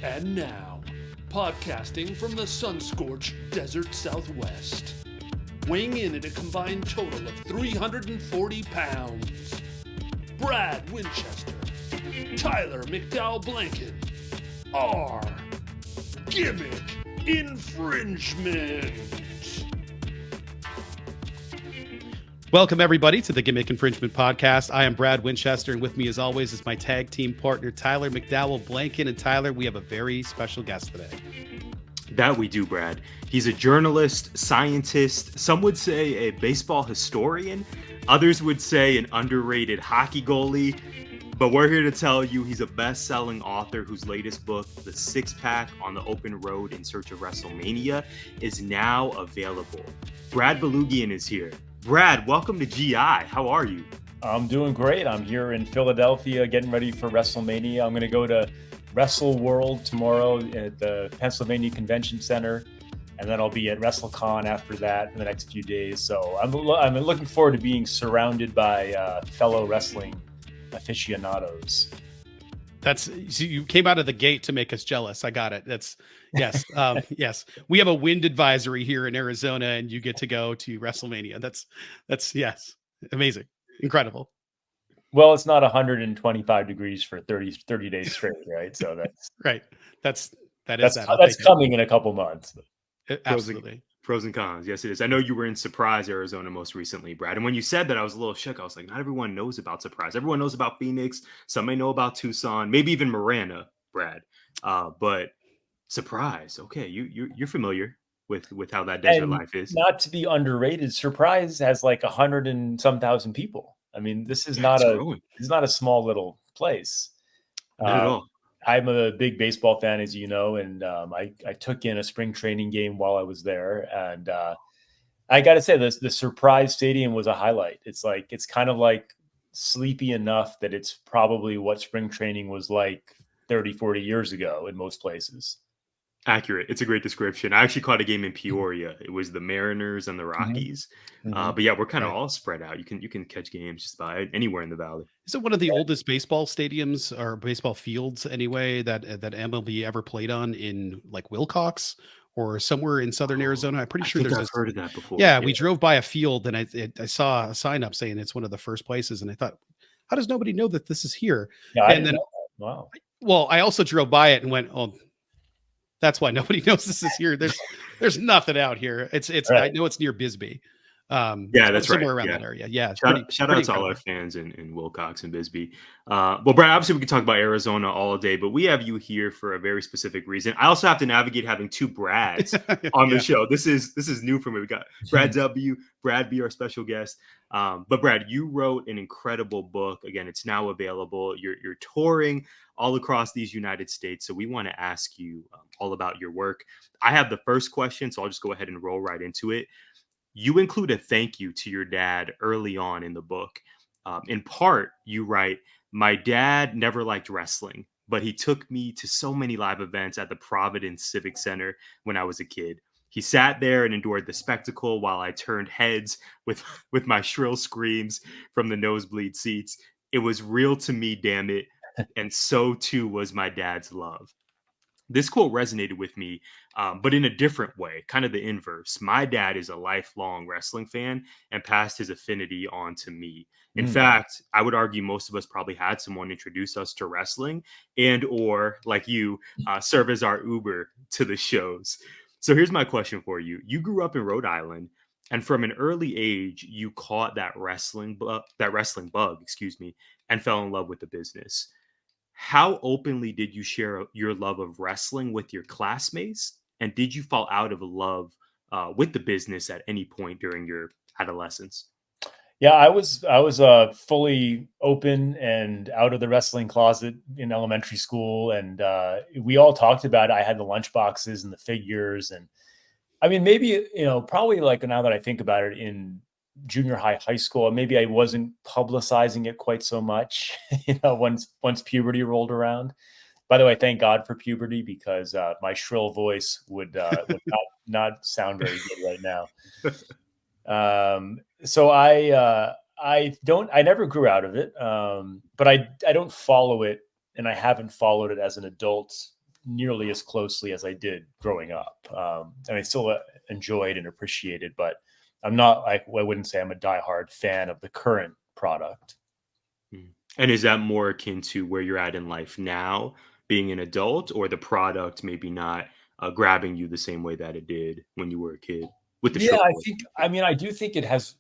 And now, podcasting from the sun-scorched desert Southwest, weighing in at a combined total of 340 pounds, Brad Winchester, Tyler McDowell-Blanken, are Gimmick Infringement. Welcome, everybody, to the Gimmick Infringement Podcast. I am Brad Winchester, and with me, as always, is my tag team partner, Tyler McDowell-Blanken. And Tyler, we have a very special guest today. That we do, Brad. He's a journalist, scientist, some would say a baseball historian, others would say an underrated hockey goalie. But we're here to tell you he's a best-selling author whose latest book, The Six-Pack on the Open Road in Search of WrestleMania, is now available. Brad Balukjian is here. Brad, welcome to GI. How are you? I'm doing great. I'm here in Philadelphia getting ready for WrestleMania. I'm going to go to Wrestle World tomorrow at the Pennsylvania Convention Center, and then I'll be at WrestleCon after that in the next few days. So I'm looking forward to being surrounded by fellow wrestling aficionados. So you came out of the gate to make us jealous. I got it. Yes. Yes. We have a wind advisory here in Arizona, and you get to go to WrestleMania. That's yes. Amazing. Incredible. Well, it's not 125 degrees for 30 days straight, right? So that's right. That's coming in a couple months. Absolutely. Pros and cons. Yes, it is. I know you were in Surprise, Arizona most recently, Brad. And when you said that, I was a little shook. I was like, not everyone knows about Surprise. Everyone knows about Phoenix. Some may know about Tucson, maybe even Marana, Brad. But Surprise, okay, you're familiar with how that desert life is. Not to be underrated, Surprise has like 100 and some thousand people. I mean, this is not a small little place. Not at all. I'm a big baseball fan, as you know, and I took in a spring training game while I was there, and I got to say, the Surprise Stadium was a highlight. It's kind of like sleepy enough that it's probably what spring training was like 30, 40 years ago in most places. Accurate. It's a great description. I actually caught a game in Peoria. It was the Mariners and the Rockies. But yeah, we're kind of all spread out. You can catch games just about anywhere in the valley. Is it one of the oldest baseball stadiums or baseball fields anyway that MLB ever played on in like Wilcox or somewhere in southern Arizona? I'm pretty sure I've heard of that before. Yeah, we drove by a field and I saw a sign up saying it's one of the first places, and I thought, how does nobody know that this is here? Yeah, and then wow. Well, I also drove by it and went, oh, that's why nobody knows this is here. There's nothing out here. It's right. I know it's near Bisbee. Yeah, that's somewhere right. around that area. Yeah. Shout out to all our fans in Wilcox and Bisbee. Well, Brad, obviously we could talk about Arizona all day, but we have you here for a very specific reason. I also have to navigate having two Brads on the show. This is new for me. We got Brad W, Brad B, our special guest. But Brad, you wrote an incredible book. Again, it's now available. You're touring all across these United States. So we want to ask you all about your work. I have the first question, so I'll just go ahead and roll right into it. You include a thank you to your dad early on in the book. In part, you write, "My dad never liked wrestling, but he took me to so many live events at the Providence Civic Center when I was a kid. He sat there and endured the spectacle while I turned heads with my shrill screams from the nosebleed seats. It was real to me, damn it. And so too was my dad's love." This quote resonated with me, but in a different way, kind of the inverse. My dad is a lifelong wrestling fan and passed his affinity on to me. In fact, I would argue most of us probably had someone introduce us to wrestling and or, like you, serve as our Uber to the shows. So here's my question for you. You grew up in Rhode Island, and from an early age, you caught that wrestling bug, and fell in love with the business. How openly did you share your love of wrestling with your classmates? And did you fall out of love with the business at any point during your adolescence? Yeah, I was fully open and out of the wrestling closet in elementary school. And we all talked about it. I had the lunch boxes and the figures. And I mean, maybe, probably like now that I think about it, in junior high school, maybe I wasn't publicizing it quite so much, once puberty rolled around. By the way, thank God for puberty, because my shrill voice would not sound very good right now. So I never grew out of it, but I don't follow it and I haven't followed it as an adult nearly as closely as I did growing up. And I still enjoy it and appreciate it, but I'm not like, I wouldn't say I'm a diehard fan of the current product. And is that more akin to where you're at in life now, being an adult, or the product maybe not grabbing you the same way that it did when you were a kid with the Yeah, show? I do think it has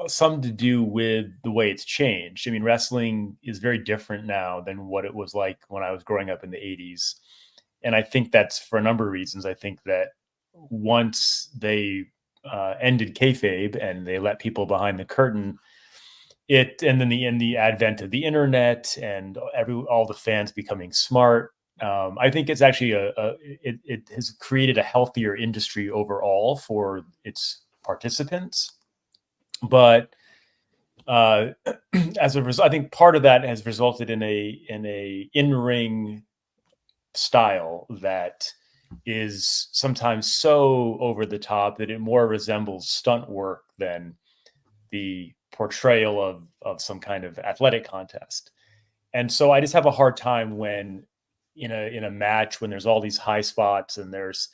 some to do with the way it's changed. I mean, wrestling is very different now than what it was like when I was growing up in the 80s. And I think that's for a number of reasons. I think that once they ended kayfabe and they let people behind the curtain, and then in the advent of the internet and all the fans becoming smart, I think it's actually it has created a healthier industry overall for its participants. But as a result, I think part of that has resulted in a in-ring style that is sometimes so over the top that it more resembles stunt work than the portrayal of some kind of athletic contest. And so I just have a hard time when in a match, when there's all these high spots and there's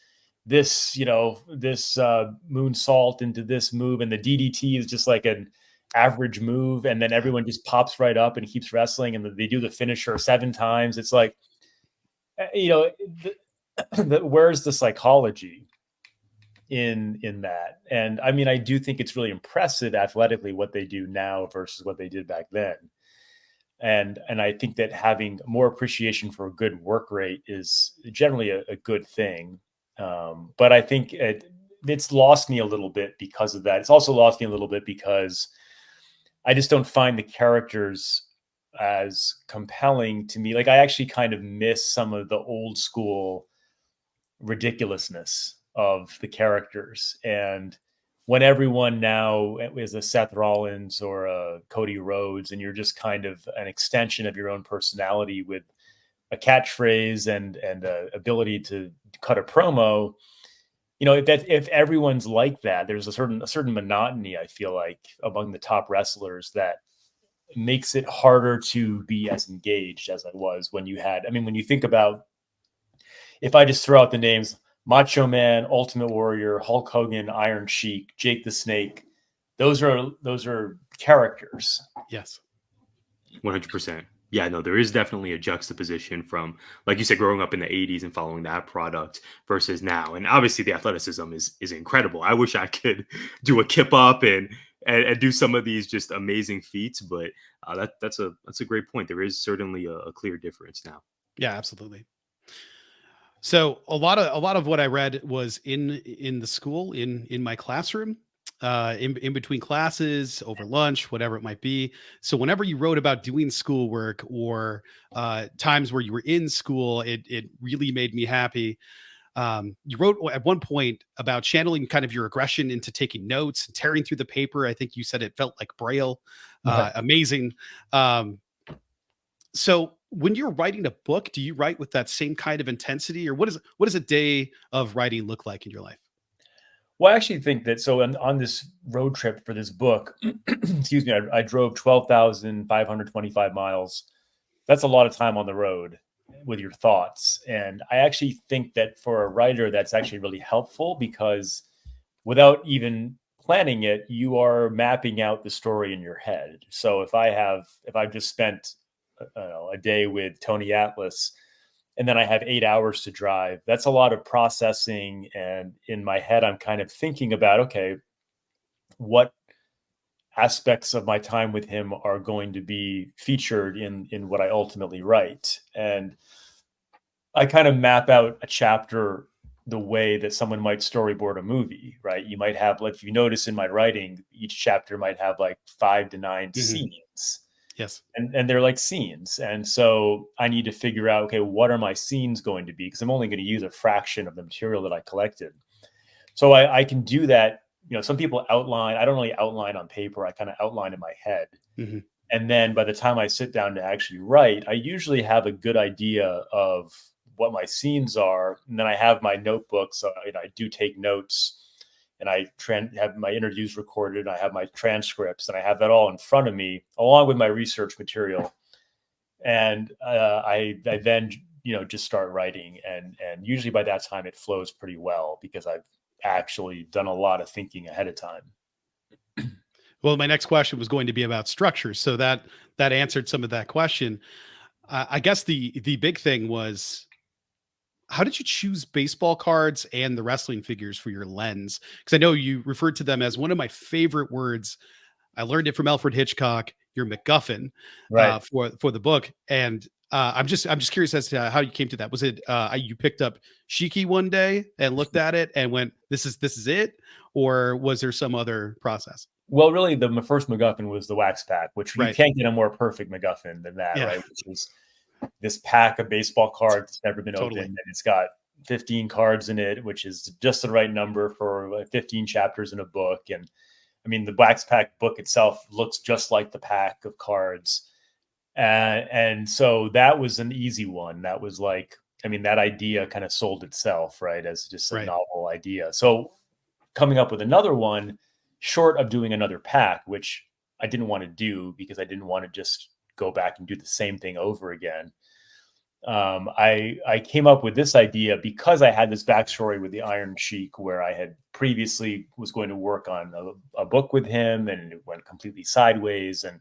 this, this moonsault into this move, and the DDT is just like an average move, and then everyone just pops right up and keeps wrestling, and they do the finisher 7 times. It's like, where's the psychology in that? And I mean, I do think it's really impressive athletically what they do now versus what they did back then. And I think that having more appreciation for a good work rate is generally a good thing. But I think it's lost me a little bit because of that. It's also lost me a little bit because I just don't find the characters as compelling to me. Like, I actually kind of miss some of the old school ridiculousness of the characters. And when everyone now is a Seth Rollins or a Cody Rhodes, and you're just kind of an extension of your own personality with a catchphrase and a ability to cut a promo, if everyone's like that, there's a certain monotony, I feel like, among the top wrestlers that makes it harder to be as engaged as I was when you had. I mean, when you think about, if I just throw out the names, Macho Man, Ultimate Warrior, Hulk Hogan, Iron Sheik, Jake the Snake, those are characters. Yes. 100%. Yeah, no, there is definitely a juxtaposition from, like you said, growing up in the 80s and following that product versus now. And obviously the athleticism is incredible. I wish I could do a kip up and do some of these just amazing feats, but that's a great point. There is certainly a clear difference now. Yeah, absolutely. So a lot of what I read was in the school, in my classroom, in between classes, over lunch, whatever it might be. So whenever you wrote about doing schoolwork or times where you were in school, it really made me happy. You wrote at one point about channeling kind of your aggression into taking notes and tearing through the paper. I think you said it felt like Braille. Amazing. So when you're writing a book, do you write with that same kind of intensity, or what does a day of writing look like in your life? Well, I actually think that, so on this road trip for this book, excuse me, I drove 12,525 miles. That's a lot of time on the road with your thoughts. And I actually think that for a writer, that's actually really helpful, because without even planning it, you are mapping out the story in your head. So if I've just spent a day with Tony Atlas, and then I have 8 hours to drive, that's a lot of processing. And in my head, I'm kind of thinking about, okay, what aspects of my time with him are going to be featured in what I ultimately write. And I kind of map out a chapter the way that someone might storyboard a movie, right? You might have, like, if you notice in my writing, each chapter might have like 5 to 9 scenes. Yes. And they're like scenes. And so I need to figure out, okay, what are my scenes going to be? Because I'm only going to use a fraction of the material that I collected. So I can do that. Some people outline. I don't really outline on paper. I kind of outline in my head. Mm-hmm. And then by the time I sit down to actually write, I usually have a good idea of what my scenes are. And then I have my notebook. So I do take notes, and I have my interviews recorded. I have my transcripts, and I have that all in front of me, along with my research material. And I then just start writing, and usually by that time it flows pretty well because I've actually done a lot of thinking ahead of time. Well, my next question was going to be about structure, so that answered some of that question. I guess the big thing was, how did you choose baseball cards and the wrestling figures for your lens? Because I know you referred to them as one of my favorite words. I learned it from Alfred Hitchcock, your MacGuffin, Right. for the book. And I'm just curious as to how you came to that. Was it you picked up Shiki one day and looked at it and went, this is it? Or was there some other process? Well, really, the first MacGuffin was the wax pack, which you Right. can't get a more perfect MacGuffin than that, Yeah. right? Which is this pack of baseball cards that's never been Totally. opened, and it's got 15 cards in it, which is just the right number for like 15 chapters in a book. And I mean, the wax pack book itself looks just like the pack of cards. And so that was an easy one. That was like, I mean, that idea kind of sold itself, right? As just a Right. novel idea. So coming up with another one, short of doing another pack, which I didn't want to do because I didn't want to just go back and do the same thing over again. I came up with this idea because I had this backstory with the Iron Sheik, where I had previously was going to work on a book with him, and it went completely sideways. And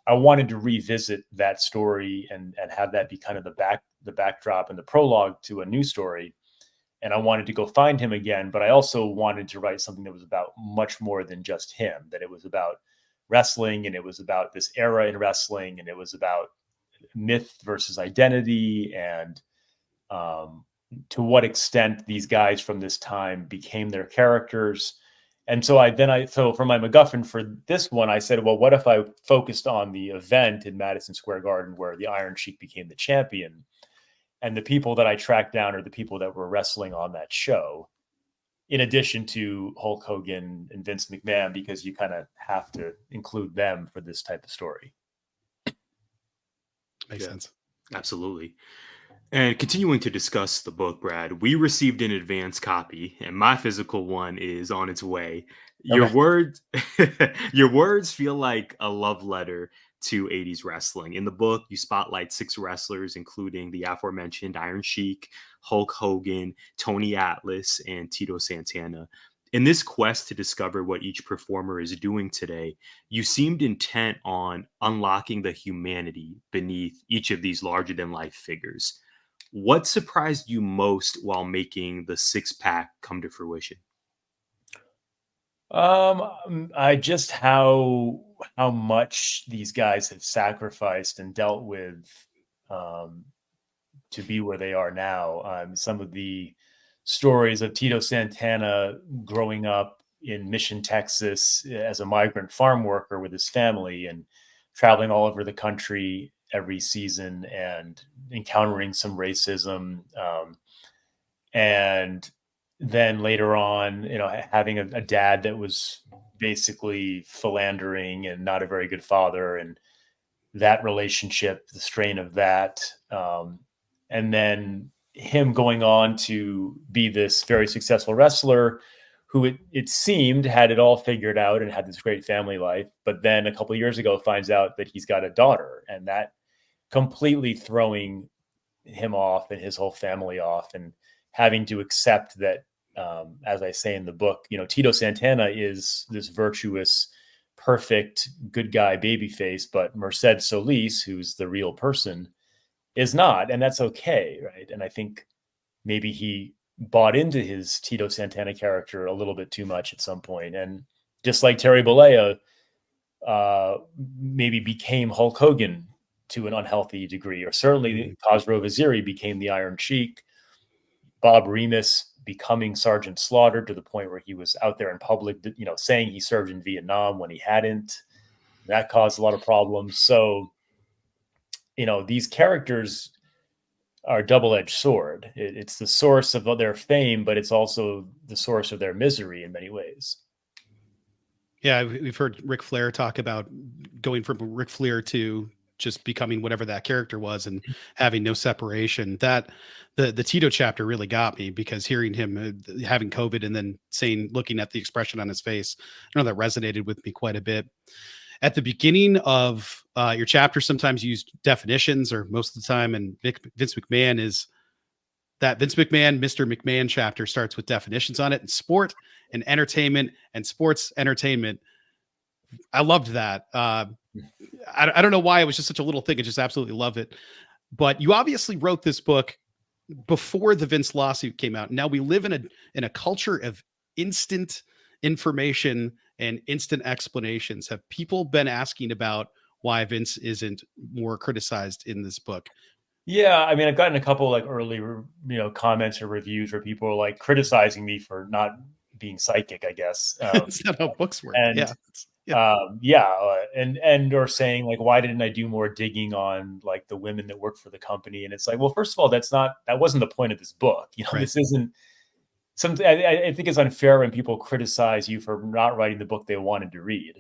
I wanted to revisit that story and have that be kind of the backdrop and the prologue to a new story. And I wanted to go find him again, but I also wanted to write something that was about much more than just him, that it was about wrestling, and it was about this era in wrestling, and it was about myth versus identity, and to what extent these guys from this time became their characters. And so so for my MacGuffin for this one, I said, well, what if I focused on the event in Madison Square Garden where the Iron Sheik became the champion? And the people that I tracked down are the people that were wrestling on that show, in addition to Hulk Hogan and Vince McMahon, because you kind of have to include them for this type of story. Makes sense. Absolutely. And continuing to discuss the book, Brad, we received an advance copy, and my physical one is on its way. Your Okay. words, your words feel like a love letter to 80s wrestling. In the book, you spotlight 6 wrestlers, including the aforementioned Iron Sheik, Hulk Hogan, Tony Atlas, and Tito Santana. In this quest to discover what each performer is doing today, you seemed intent on unlocking the humanity beneath each of these larger-than-life figures. What surprised you most while making the 6-pack come to fruition? I just how much these guys have sacrificed and dealt with to be where they are now. Some of the stories of Tito Santana growing up in Mission, Texas, as a migrant farm worker with his family, and traveling all over the country every season and encountering some racism. And then later on, having a dad that was basically philandering and not a very good father, and that relationship, the strain of that. And then him going on to be this very successful wrestler who it seemed had it all figured out and had this great family life. But then a couple of years ago finds out that he's got a daughter, and that completely throwing him off and his whole family off, and having to accept that, as I say in the book, Tito Santana is this virtuous, perfect, good guy babyface, but Merced Solis, who's the real person, is not, and that's okay, right? And I think maybe he bought into his Tito Santana character a little bit too much at some point, and just like Terry Bollea maybe became Hulk Hogan to an unhealthy degree, or certainly Khosrow Vaziri became the Iron Sheik, Bob Remus becoming Sergeant Slaughter to the point where he was out there in public, saying he served in Vietnam when he hadn't. That caused a lot of problems. So, these characters are a double-edged sword. It's the source of their fame, but it's also the source of their misery in many ways. Yeah, we've heard Ric Flair talk about going from Ric Flair to just becoming whatever that character was and having no separation. That the Tito chapter really got me, because hearing him having COVID and then looking at the expression on his face, I know that resonated with me quite a bit. at the beginning of your chapter, sometimes you use definitions, or most of the time, and Vince McMahon is that Vince McMahon, Mr. McMahon chapter starts with definitions on it, and sport and entertainment and sports entertainment. I loved that. I don't know why it was just such a little thing. I just absolutely love it. But you obviously wrote this book before the Vince lawsuit came out. Now we live in a culture of instant information and instant explanations. Have people been asking about why Vince isn't more criticized in this book? Yeah, I mean, I've gotten a couple like early, comments or reviews where people are like criticizing me for not being psychic, I guess. It's not how books work. And and or saying like, why didn't I do more digging on like the women that work for the company? And it's like, well, first of all, that wasn't the point of this book. Right. This isn't something. I think it's unfair when people criticize you for not writing the book they wanted to read.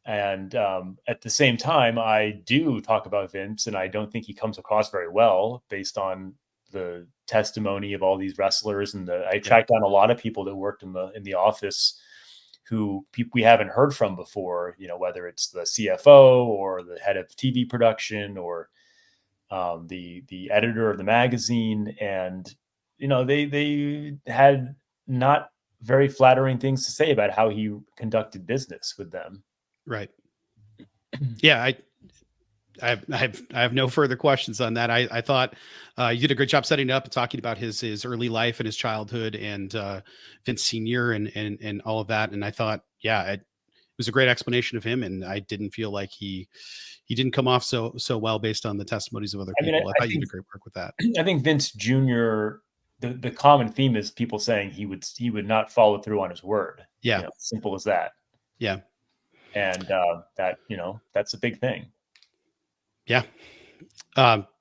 And at the same time, I do talk about Vince, and I don't think he comes across very well based on the testimony of all these wrestlers. And I tracked down a lot of people that worked in the office who we haven't heard from before, whether it's the CFO or the head of TV production or the editor of the magazine. And, they had not very flattering things to say about how he conducted business with them. Right. Yeah. I have no further questions on that. I thought you did a great job setting up and talking about his early life and his childhood and Vince Senior and all of that. And I thought, it was a great explanation of him. And I didn't feel like he didn't come off so well based on the testimonies of other people. I thought you did great work with that. I think Vince Jr., the common theme is people saying he would not follow through on his word. Yeah. Simple as that. Yeah. And that's a big thing. Yeah.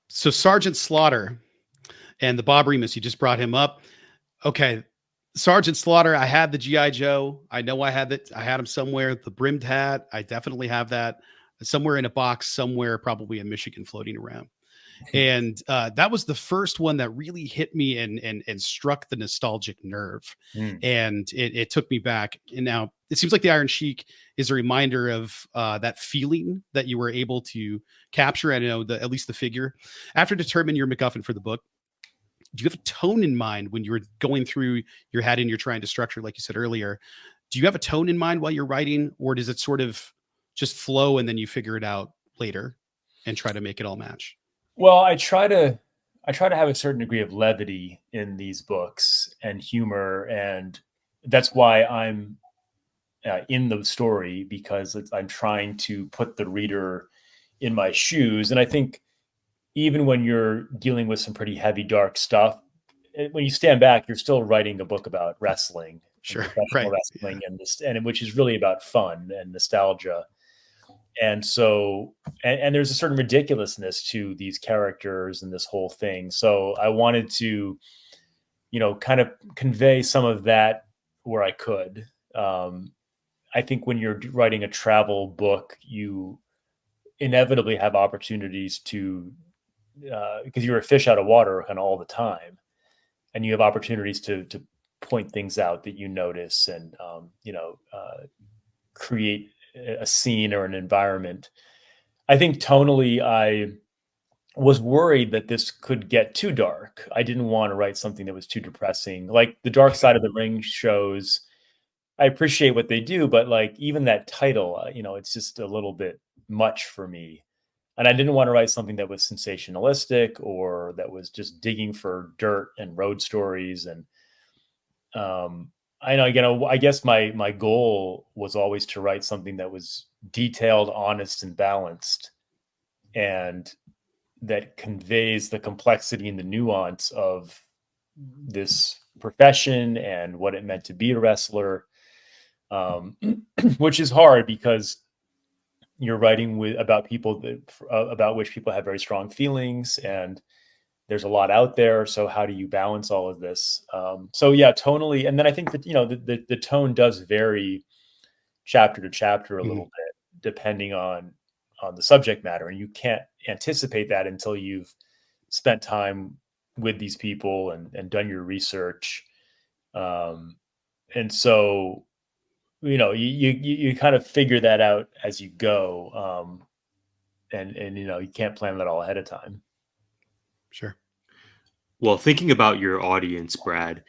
So Sergeant Slaughter and the Bob Remus, you just brought him up. Okay. Sergeant Slaughter, I had the G.I. Joe. I know I had it. I had him somewhere. The brimmed hat, I definitely have that somewhere in a box, somewhere probably in Michigan floating around. And that was the first one that really hit me and struck the nostalgic nerve. And it took me back. And now it seems like the Iron Sheik is a reminder of that feeling that you were able to capture. I know at least the figure. After determining your MacGuffin for the book, do you have a tone in mind when you were going through your head and you're trying to structure, like you said earlier? Do you have a tone in mind while you're writing, or does it sort of just flow and then you figure it out later and try to make it all match? Well, I try to have a certain degree of levity in these books and humor, and that's why I'm in the story, because I'm trying to put the reader in my shoes. And I think even when you're dealing with some pretty heavy, dark stuff, when you stand back, you're still writing a book about wrestling, professional wrestling, and which is really about fun and nostalgia. And so, and there's a certain ridiculousness to these characters and this whole thing. So I wanted to, kind of convey some of that where I could. I think when you're writing a travel book, you inevitably have opportunities to, because you're a fish out of water kind of all the time, and you have opportunities to point things out that you notice and, create a scene or an environment. I think tonally, I was worried that this could get too dark. I didn't want to write something that was too depressing. Like the Dark Side of the Ring shows, I appreciate what they do, but like even that title, it's just a little bit much for me. And I didn't want to write something that was sensationalistic or that was just digging for dirt and road stories. And I know, I guess my goal was always to write something that was detailed, honest, and balanced, and that conveys the complexity and the nuance of this profession and what it meant to be a wrestler, which is hard because you're writing about people about which people have very strong feelings, and there's a lot out there. So how do you balance all of this? So yeah, tonally. And then I think that, the tone does vary chapter to chapter a little bit, depending on the subject matter. And you can't anticipate that until you've spent time with these people and done your research. And so you kind of figure that out as you go. And you can't plan that all ahead of time. Sure. Well, thinking about your audience, Brad,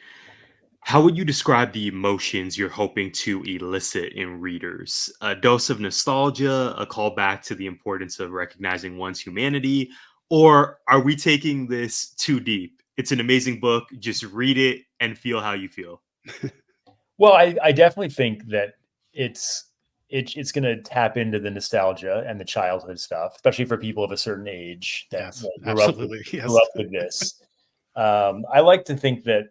how would you describe the emotions you're hoping to elicit in readers? A dose of nostalgia, a callback to the importance of recognizing one's humanity, or are we taking this too deep? It's an amazing book. Just read it and feel how you feel. Well, I definitely think that it's going to tap into the nostalgia and the childhood stuff, especially for people of a certain age that, Yes, that absolutely. Yes. grew up with this. I like to think that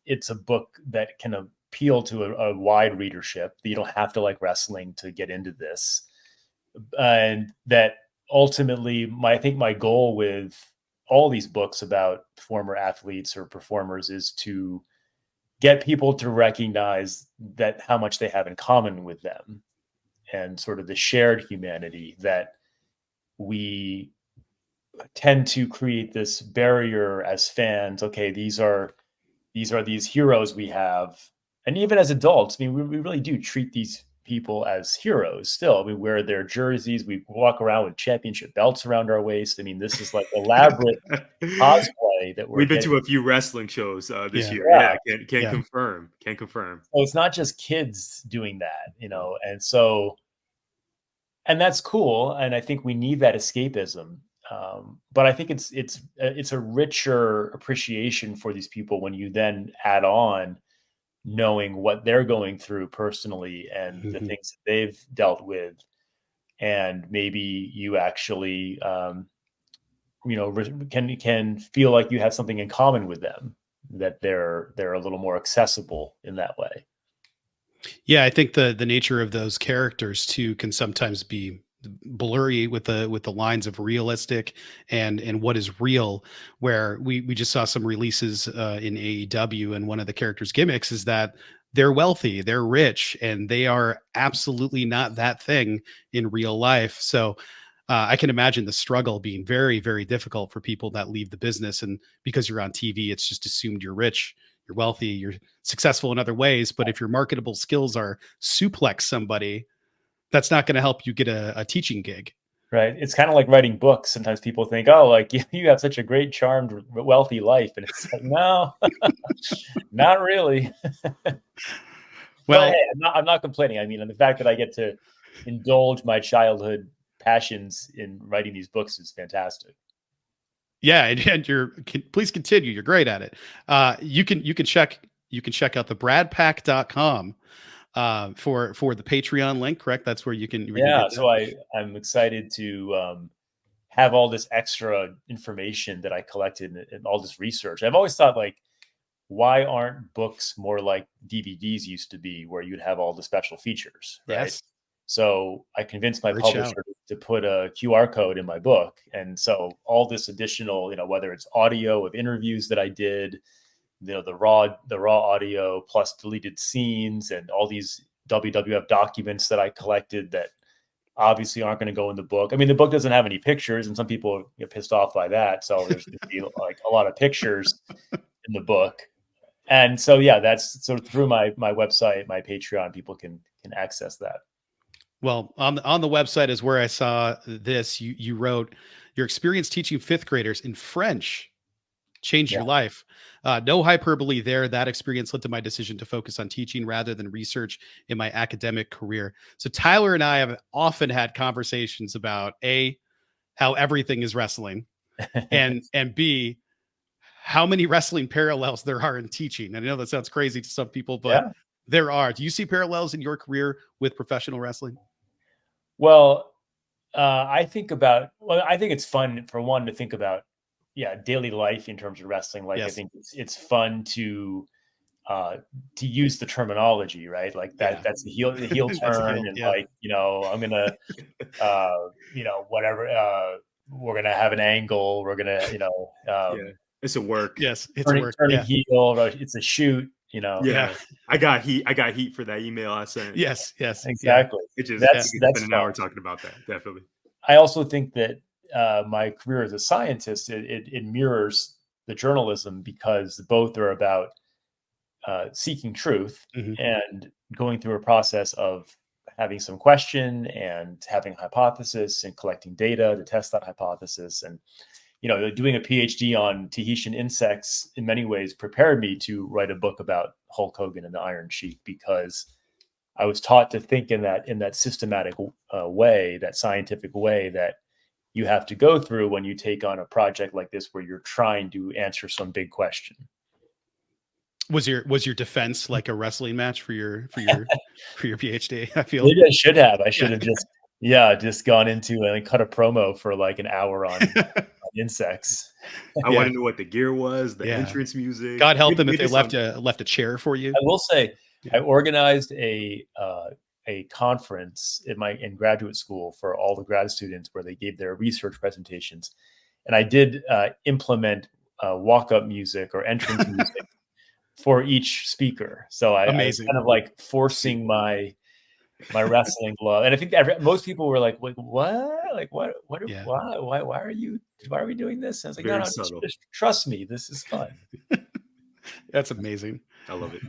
it's a book that can appeal to a wide readership. That you don't have to like wrestling to get into this, and that ultimately, I think my goal with all these books about former athletes or performers is to get people to recognize that how much they have in common with them and sort of the shared humanity that we tend to create this barrier as fans. Okay, these are these heroes we have. And even as adults, I mean, we really do treat these people as heroes still. We wear their jerseys, we walk around with championship belts around our waist. I mean, this is like elaborate cosplay that we're We've been getting. to a few wrestling shows this Yeah. year. Yeah. Yeah, can Yeah. confirm. Can confirm. So it's not just kids doing that, and so, and that's cool. And I think we need that escapism. But I think it's a richer appreciation for these people when you then add on knowing what they're going through personally and the Mhm. things that they've dealt with, and maybe you actually, can feel like you have something in common with them, that they're a little more accessible in that way. Yeah, I think the nature of those characters too can sometimes be blurry with the lines of realistic and what is real. Where we just saw some releases in AEW, and one of the characters' gimmicks is that they're wealthy, they're rich, and they are absolutely not that thing in real life. So I can imagine the struggle being very, very difficult for people that leave the business. And because you're on TV, it's just assumed you're rich, you're wealthy, you're successful in other ways. But if your marketable skills are suplex somebody, that's not going to help you get a teaching gig. Right. It's kind of like writing books. Sometimes people think, oh, like you have such a great, charmed, wealthy life. And it's like, no, not really. But hey, Well, I'm not complaining. I mean, and the fact that I get to indulge my childhood passions in writing these books is fantastic. yeah, and please continue. You're great at it. You can check out the bradpack.com for the Patreon link, correct? That's where you can Yeah. get So that. I'm excited to have all this extra information that I collected and all this research. I've always thought, like, why aren't books more like DVDs used to be, where you'd have all the special features, right? Yes. So I convinced my Great shout. publisher to put a QR code in my book. And so all this additional, whether it's audio of interviews that I did, the raw audio plus deleted scenes and all these WWF documents that I collected that obviously aren't going to go in the book. I mean, the book doesn't have any pictures, and some people get pissed off by that. So there's going to be like a lot of pictures in the book. And so, yeah, that's so through my website, my Patreon, people can access that. Well, on the website is where I saw this. You wrote your experience teaching fifth graders in French changed Yeah. your life. No hyperbole there. That experience led to my decision to focus on teaching rather than research in my academic career. So Tyler and I have often had conversations about A, how everything is wrestling, and B, how many wrestling parallels there are in teaching. And I know that sounds crazy to some people, but Yeah. there are. Do you see parallels in your career with professional wrestling? Well, I think it's fun for one to think about, daily life in terms of wrestling. Like, I Yes. think it's fun to use the terminology, right? Like Yeah. that's the heel That's a turn, heel, and yeah. like, I'm gonna, whatever, we're gonna have an angle, we're gonna, Yeah, it's a work. Yes, it's a work. turning Yeah. heel, it's a shoot, Yeah. Yeah. I got heat. I got heat for that email I sent. Yes. Yeah. exactly. It just we That's could that's spend an fun. hour talking about that. Definitely. I also think that my career as a scientist, it mirrors the journalism, because both are about seeking truth Mhm. and going through a process of having some question and having a hypothesis and collecting data to test that hypothesis. And, doing a PhD on Tahitian insects in many ways prepared me to write a book about Hulk Hogan and the Iron Sheik, because I was taught to think in that systematic way, that scientific way that you have to go through when you take on a project like this, where you're trying to answer some big question. Was your defense like a wrestling match for your PhD? I feel Maybe I should have. I should yeah. have just gone into and cut a promo for like an hour on insects. I Yeah. want to know what the gear was, the Yeah. entrance music. God help them if Made they this left sound- a chair for you. I will say, Yeah. I organized a conference in graduate school for all the grad students where they gave their research presentations, and I did implement walk-up music or entrance music for each speaker. So I was Amazing. kind of like forcing my wrestling love, and I think most people were like, "Wait, what? Like, what? Yeah. Why are we doing this?" And I was like, Very "No, subtle. just trust me. This is fun." That's amazing. I love it.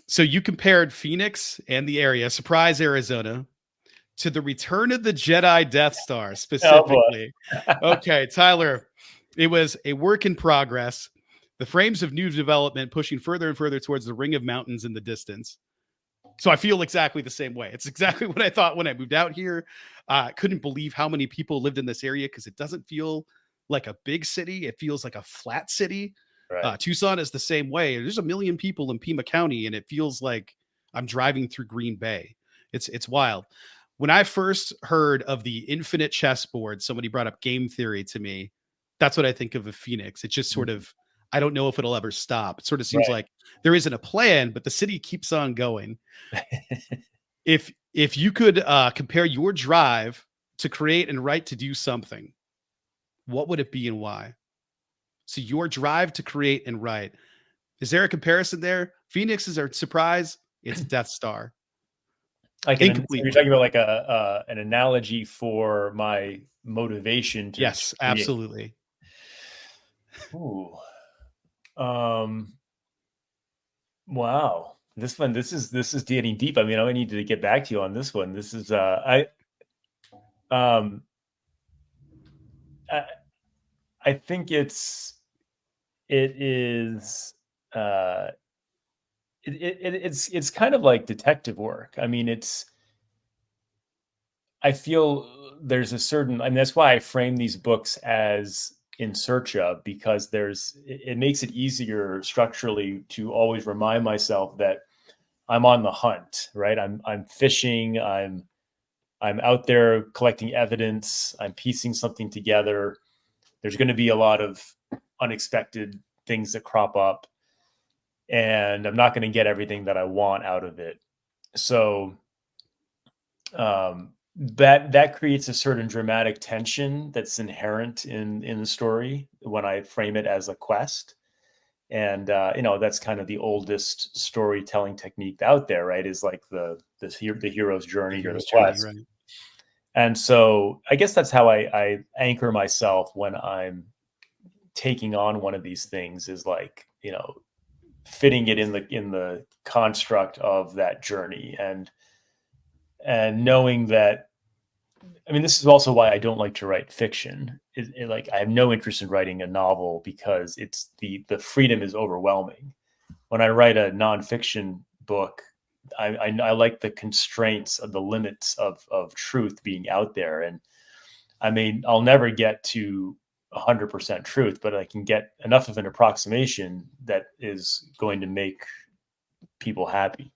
So you compared Phoenix and the area, Surprise, Arizona, to the Return of the Jedi Death Star specifically. Okay, Tyler, it was a work in progress. The frames of new development pushing further and further towards the ring of mountains in the distance. So I feel exactly the same way. It's exactly what I thought when I moved out here. I couldn't believe how many people lived in this area because it doesn't feel like a big city. It feels like a flat city. Right. Tucson is the same way. There's 1 million people in Pima County, and it feels like I'm driving through Green Bay. It's wild. When I first heard of the infinite chessboard, somebody brought up game theory to me. That's what I think of Phoenix. It's just sort of, I don't know if it'll ever stop. It sort of seems Right. like there isn't a plan, but the city keeps on going. If you could compare your drive to create and write to do something, what would it be and why? So your drive to create and write, is there a comparison there? Phoenix is our Surprise. It's Death Star. Like Incomplete. you're talking about like an analogy for my motivation to Yes, create. absolutely. Ooh. Wow. This is getting deep. I mean, I need to get back to you on this one. This is I think it is it's kind of like detective work. I mean, I feel there's a certain, I mean, that's why I frame these books as in search of, because it makes it easier structurally to always remind myself that I'm on the hunt, right? I'm fishing. I'm out there collecting evidence. I'm piecing something together. There's going to be a lot of unexpected things that crop up, and I'm not going to get everything that I want out of it. So that creates a certain dramatic tension that's inherent in the story when I frame it as a quest. And that's kind of the oldest storytelling technique out there, right? Is like the hero's journey or the quest. Right. And so I guess that's how I anchor myself when I'm taking on one of these things, is like, fitting it in the construct of that journey, and knowing that, I mean, this is also why I don't like to write fiction. Like, I have no interest in writing a novel because it's the freedom is overwhelming. When I write a nonfiction book, I like the constraints of the limits of truth being out there. And I mean, I'll never get to 100% truth, but I can get enough of an approximation that is going to make people happy.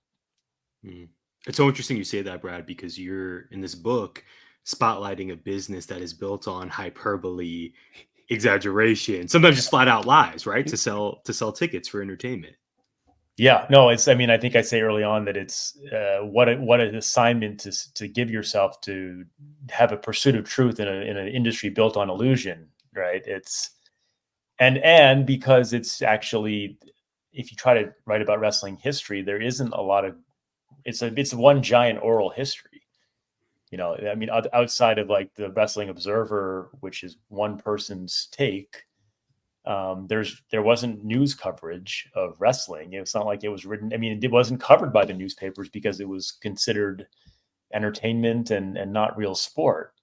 It's so interesting you say that, Brad, because you're in this book spotlighting a business that is built on hyperbole, exaggeration, sometimes just flat out lies, right? To sell tickets for entertainment. Yeah, no, I think I say early on that it's what an assignment to give yourself to have a pursuit of truth in an industry built on illusion, right? It's and because it's actually, if you try to write about wrestling history, there isn't a lot of, it's one giant oral history. I mean, outside of like the Wrestling Observer, which is one person's take, There wasn't news coverage of wrestling. It's not like it was written. I mean, it wasn't covered by the newspapers because it was considered entertainment and not real sport.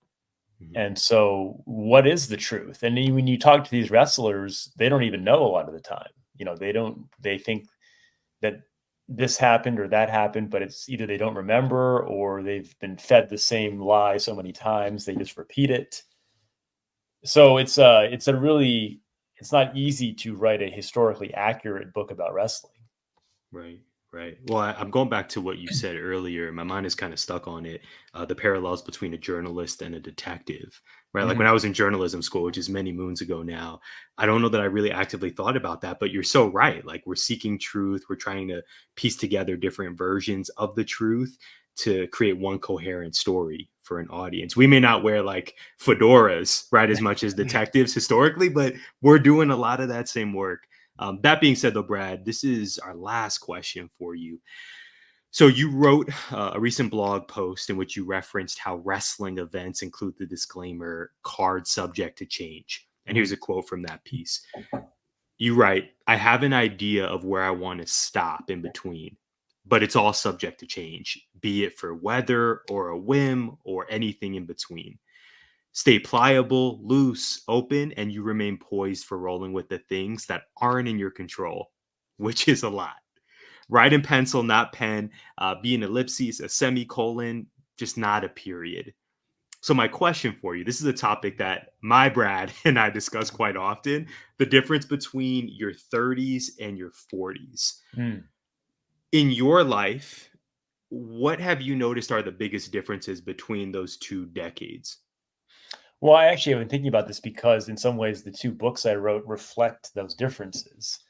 And so what is the truth? And when you talk to these wrestlers, they don't even know a lot of the time. They think that this happened or that happened, but it's either they don't remember or they've been fed the same lie so many times, they just repeat it. So it's not easy to write a historically accurate book about wrestling. Right. Right. Well, I'm going back to what you said earlier. My mind is kind of stuck on it. The parallels between a journalist and a detective, right? Like when I was in journalism school, which is many moons ago now, I don't know that I really actively thought about that, but you're so right. Like we're seeking truth. We're trying to piece together different versions of the truth to create one coherent story for an audience. We may not wear like fedoras, right, as much as detectives historically, but we're doing a lot of that same work. That being said, though, Brad, this is our last question for you. So you wrote a recent blog post in which you referenced how wrestling events include the disclaimer card subject to change. And here's a quote from that piece. You write, "I have an idea of where I want to stop in between, but it's all subject to change, be it for weather or a whim or anything in between. Stay pliable, loose, open, and you remain poised for rolling with the things that aren't in your control," which is a lot. Write in pencil, not pen. Be an ellipses, a semicolon, just not a period. So my question for you, this is a topic that my Brad and I discuss quite often, the difference between your 30s and your 40s. In your life, what have you noticed are the biggest differences between those two decades? Well, I actually have been thinking about this because in some ways the two books I wrote reflect those differences.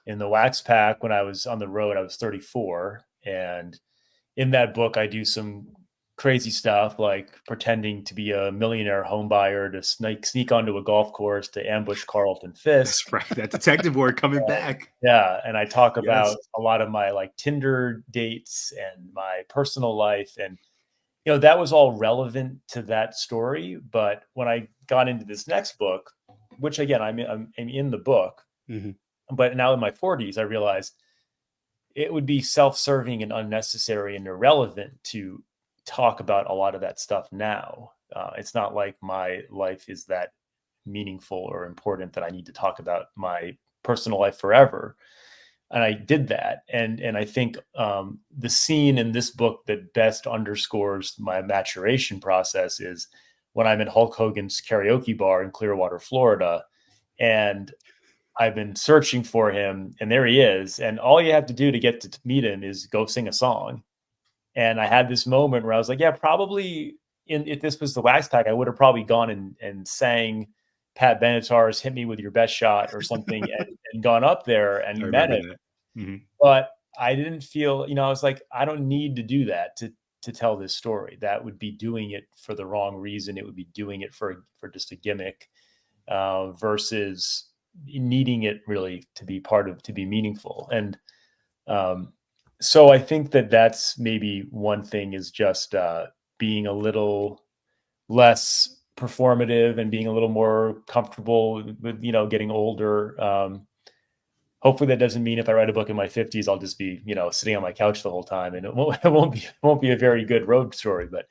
In the Wax Pack, when I was on the road, I was 34. And in that book, I do some crazy stuff like pretending to be a millionaire home buyer to sneak onto a golf course to ambush Carlton Fisk. That's right. That detective work coming back. Yeah. And I talk Yes. about a lot of my like Tinder dates and my personal life. And that was all relevant to that story. But when I got into this next book, which again, I'm in the book, but now in my 40s, I realized it would be self-serving and unnecessary and irrelevant to talk about a lot of that stuff now. It's not like my life is that meaningful or important that I need to talk about my personal life forever. And I did that. And I think the scene in this book that best underscores my maturation process is when I'm in Hulk Hogan's karaoke bar in Clearwater, Florida. And I've been searching for him, and there he is. And all you have to do to get to meet him is go sing a song. And I had this moment where I was like, yeah, probably if this was the Wax Pack, I would have probably gone and sang Pat Benatar's "Hit Me With Your Best Shot" or something and gone up there and met him. But I didn't feel, I was like, I don't need to do that to tell this story. That would be doing it for the wrong reason. It would be doing it for just a gimmick versus needing it really to be meaningful. And so I think that's maybe one thing is just being a little less performative and being a little more comfortable with, getting older. Hopefully that doesn't mean if I write a book in my 50s, I'll just be, sitting on my couch the whole time and it won't be a very good road story. But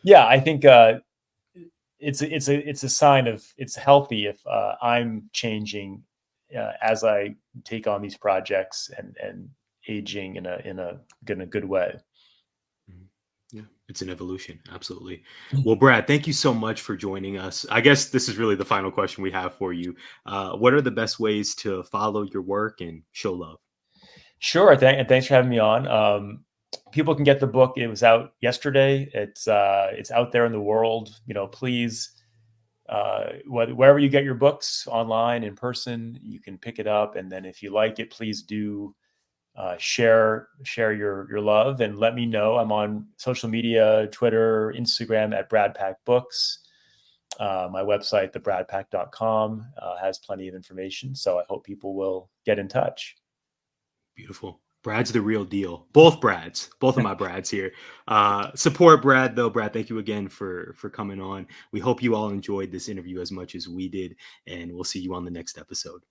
yeah, I think it's a sign of it's healthy if I'm changing as I take on these projects and aging in a good way. Yeah, it's an evolution. Absolutely. Well, Brad, thank you so much for joining us. I guess this is really the final question we have for you. What are the best ways to follow your work and show love? Sure. And thanks for having me on. People can get the book. It was out yesterday. It's out there in the world. Please, wherever you get your books, online, in person, you can pick it up. And then if you like it, please do share your love and let me know. I'm on social media, Twitter, Instagram at Brad Pack Books. My website, thebradpack.com, has plenty of information. So I hope people will get in touch. Beautiful. Brad's the real deal. Both Brads, both of my Brads here. Support Brad though. Brad, thank you again for coming on. We hope you all enjoyed this interview as much as we did, and we'll see you on the next episode.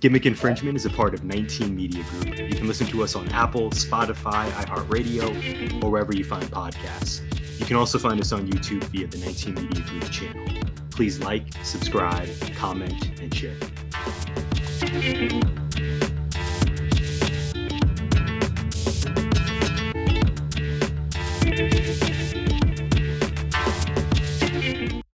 Gimmick Infringement is a part of 19 Media Group. You can listen to us on Apple, Spotify, iHeartRadio, or wherever you find podcasts. You can also find us on YouTube via the 19 Media Group channel. Please like, subscribe, comment, and share.